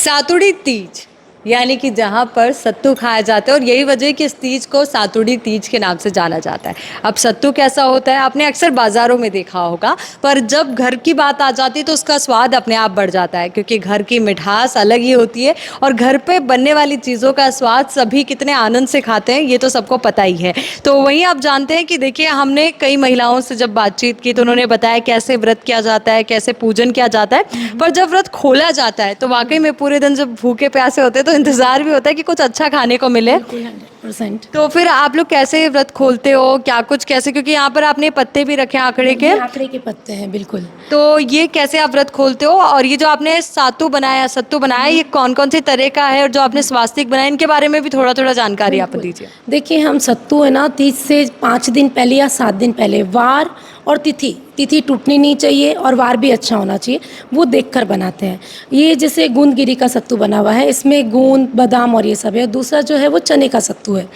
सातुड़ी तीज यानी कि जहाँ पर सत्तू खाया जाता है और यही वजह है कि इस तीज को सातुड़ी तीज के नाम से जाना जाता है। अब सत्तू कैसा होता है आपने अक्सर बाज़ारों में देखा होगा, पर जब घर की बात आ जाती है तो उसका स्वाद अपने आप बढ़ जाता है, क्योंकि घर की मिठास अलग ही होती है और घर पे बनने वाली चीज़ों का स्वाद सभी कितने आनंद से खाते हैं ये तो सबको पता ही है। तो वहीं आप जानते हैं कि देखिए हमने कई महिलाओं से जब बातचीत की तो उन्होंने बताया कैसे व्रत किया जाता है, कैसे पूजन किया जाता है, पर जब व्रत खोला जाता है तो वाकई में पूरे दिन जब भूखे प्यासे होते हैं तो इंतजार भी होता है कि कुछ अच्छा खाने को मिले। 100%। तो फिर आप लोग कैसे व्रत खोलते हो, क्या कुछ कैसे, क्योंकि यहाँ पर आपने पत्ते भी रखे हैं आंकड़े के, आंकड़े के पत्ते हैं बिल्कुल। तो ये कैसे आप व्रत खोलते हो? और ये जो आपने सत्तू बनाया ये कौन कौन से तरह का है, और जो आपने स्वास्तिक बनाया इनके बारे में भी थोड़ा थोड़ा जानकारी आप दीजिए। देखिए हम सत्तू है ना 30 से 5 दिन पहले या 7 दिन पहले वार और तिथि टूटनी नहीं चाहिए और वार भी अच्छा होना चाहिए, वो देखकर बनाते हैं। ये जैसे गूंदगिरी का सत्तू बना हुआ है, इसमें गूंद बादाम और ये सब है। दूसरा जो है वो चने का सत्तू है।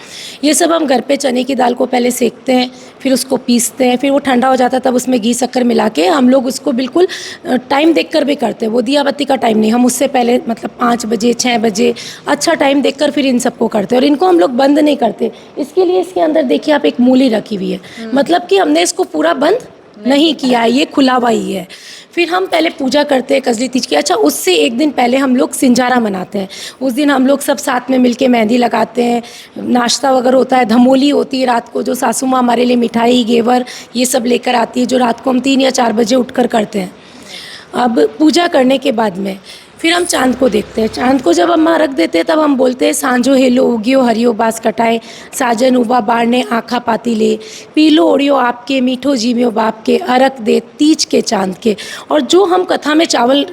ये सब हम घर पे चने की दाल को पहले सेकते हैं, फिर उसको पीसते हैं, फिर वो ठंडा हो जाता है तब उसमें घी शक्कर मिला के हम लोग उसको बिल्कुल टाइम देखकर भी करते हैं। वो दिया बत्ती का टाइम नहीं, हम उससे पहले मतलब 5 बजे 6 बजे अच्छा टाइम देखकर फिर इन सबको करते हैं। और इनको हम लोग बंद नहीं करते, इसके लिए इसके अंदर देखिए आप एक मूली रखी हुई है, मतलब कि हमने इसको पूरा बंद नहीं किया है, ये खुला हुआ ही है। फिर हम पहले पूजा करते हैं कजली तीज की। अच्छा, उससे एक दिन पहले हम लोग सिंजारा मनाते हैं। उस दिन हम लोग सब साथ में मिलके मेहंदी लगाते हैं, नाश्ता वगैरह होता है, धमोली होती है रात को, जो सासू माँ हमारे लिए मिठाई घेवर ये सब लेकर आती है, जो रात को हम 3 या 4 बजे उठकर करते हैं। अब पूजा करने के बाद में फिर हम चांद को देखते हैं। चांद को जब हम रख देते हैं तब हम बोलते हैं सांझो हेलो उगियो हरियो बास कटाए, साजन उबा बाढ़ने आँखा पाती ले, पीलो ओढ़ियो आपके मीठो जीवियो बाप के, अरक दे तीज के चांद के। और जो हम कथा में चावल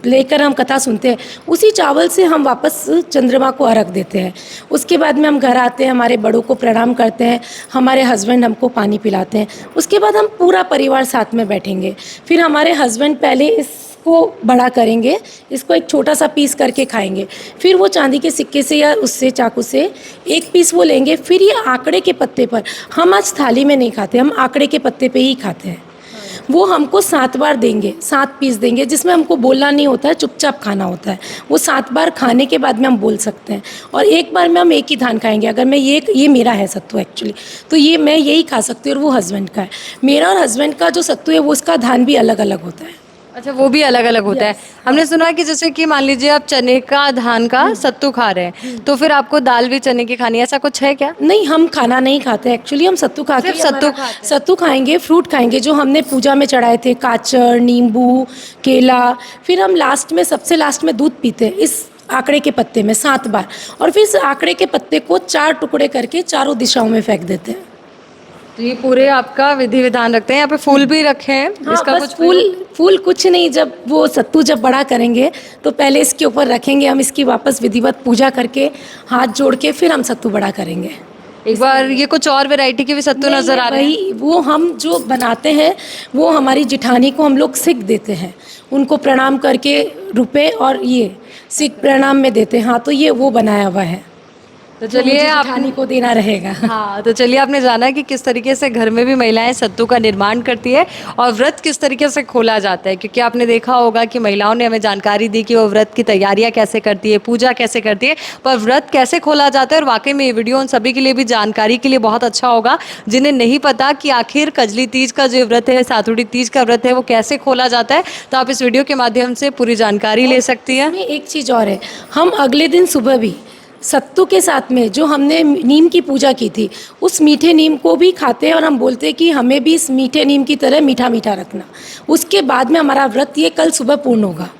लेकर हम कथा सुनते हैं उसी चावल से हम वापस चंद्रमा को अर्घ देते हैं। उसके बाद में हम घर आते हैं, हमारे बड़ों को प्रणाम करते हैं, हमारे हस्बैंड हमको पानी पिलाते हैं। उसके बाद हम पूरा परिवार साथ में बैठेंगे। फिर हमारे हस्बैंड पहले इसको बड़ा करेंगे, इसको एक छोटा सा पीस करके खाएंगे। फिर वो चांदी के सिक्के से या उससे चाकू से एक पीस वो लेंगे। फिर ये आंकड़े के पत्ते पर, हम आज थाली में नहीं खाते, हम आंकड़े के पत्ते पे ही खाते हैं। वो हमको 7 बार देंगे, 7 पीस देंगे, जिसमें हमको बोलना नहीं होता है, चुपचाप खाना होता है। वो 7 बार खाने के बाद में हम बोल सकते हैं। और एक बार में हम एक ही धान खाएंगे। अगर मैं ये मेरा है सत्तू एक्चुअली, तो ये मैं यही खा सकती हूँ और वो हस्बैंड का है। मेरा और हस्बैंड का जो सत्तू है वो उसका धान भी अलग अलग होता है। अच्छा, वो भी अलग अलग होता है। हमने सुना कि जैसे कि मान लीजिए आप चने का धान का सत्तू खा रहे हैं तो फिर आपको दाल भी चने की खानी है, ऐसा कुछ है क्या? नहीं, हम खाना नहीं खाते एक्चुअली, हम सत्तू खा के सत्तू खाएंगे, फ्रूट खाएंगे जो हमने पूजा में चढ़ाए थे, काचर, नींबू, केला। फिर हम लास्ट में, सबसे लास्ट में दूध पीते हैं इस आंकड़े के पत्ते में 7 बार। और फिर इस आंकड़े के पत्ते को 4 टुकड़े करके चारों दिशाओं में फेंक देते हैं। तो ये पूरे आपका विधि विधान रखते हैं। यहाँ पे फूल भी रखे हैं। हाँ, इसका बस फूल कुछ नहीं, जब वो सत्तू जब बड़ा करेंगे तो पहले इसके ऊपर रखेंगे हम, इसकी वापस विधिवत पूजा करके हाथ जोड़ के फिर हम सत्तू बड़ा करेंगे। एक बार ये कुछ और वैरायटी के भी सत्तू नजर आ रहे हैं। वो हम जो बनाते हैं वो हमारी जिठानी को हम लोग सिक देते हैं, उनको प्रणाम करके रुपए और ये सिक प्रणाम में देते हैं। हाँ, तो ये वो बनाया हुआ है, तो चलिए आप जिठानी को देना रहेगा। हाँ, तो चलिए आपने जाना कि किस तरीके से घर में भी महिलाएं सत्तू का निर्माण करती है और व्रत किस तरीके से खोला जाता है, क्योंकि आपने देखा होगा कि महिलाओं ने हमें जानकारी दी कि वो व्रत की तैयारियां कैसे करती है, पूजा कैसे करती है, पर व्रत कैसे खोला जाता है। और वाकई में ये वीडियो उन सभी के लिए भी जानकारी के लिए बहुत अच्छा होगा जिन्हें नहीं पता कि आखिर कजली तीज का जो व्रत है, सातुड़ी तीज का व्रत है, वो कैसे खोला जाता है। तो आप इस वीडियो के माध्यम से पूरी जानकारी ले सकती हैं। एक चीज़ और है, हम अगले दिन सुबह भी सत्तू के साथ में जो हमने नीम की पूजा की थी उस मीठे नीम को भी खाते हैं और हम बोलते हैं कि हमें भी इस मीठे नीम की तरह मीठा मीठा रखना। उसके बाद में हमारा व्रत ये कल सुबह पूर्ण होगा।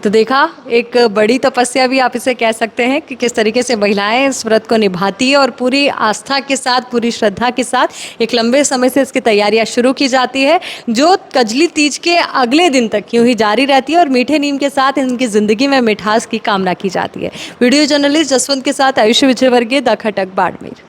तो देखा, एक बड़ी तपस्या भी आप इसे कह सकते हैं कि किस तरीके से महिलाएं इस व्रत को निभाती है और पूरी आस्था के साथ, पूरी श्रद्धा के साथ एक लंबे समय से इसकी तैयारियां शुरू की जाती है, जो कजली तीज के अगले दिन तक यूं ही जारी रहती है और मीठे नीम के साथ इनकी ज़िंदगी में मिठास की कामना की जाती है। वीडियो जर्नलिस्ट जसवंत के साथ आयुष विजयवर्गीय, द खटक, बाड़मेर।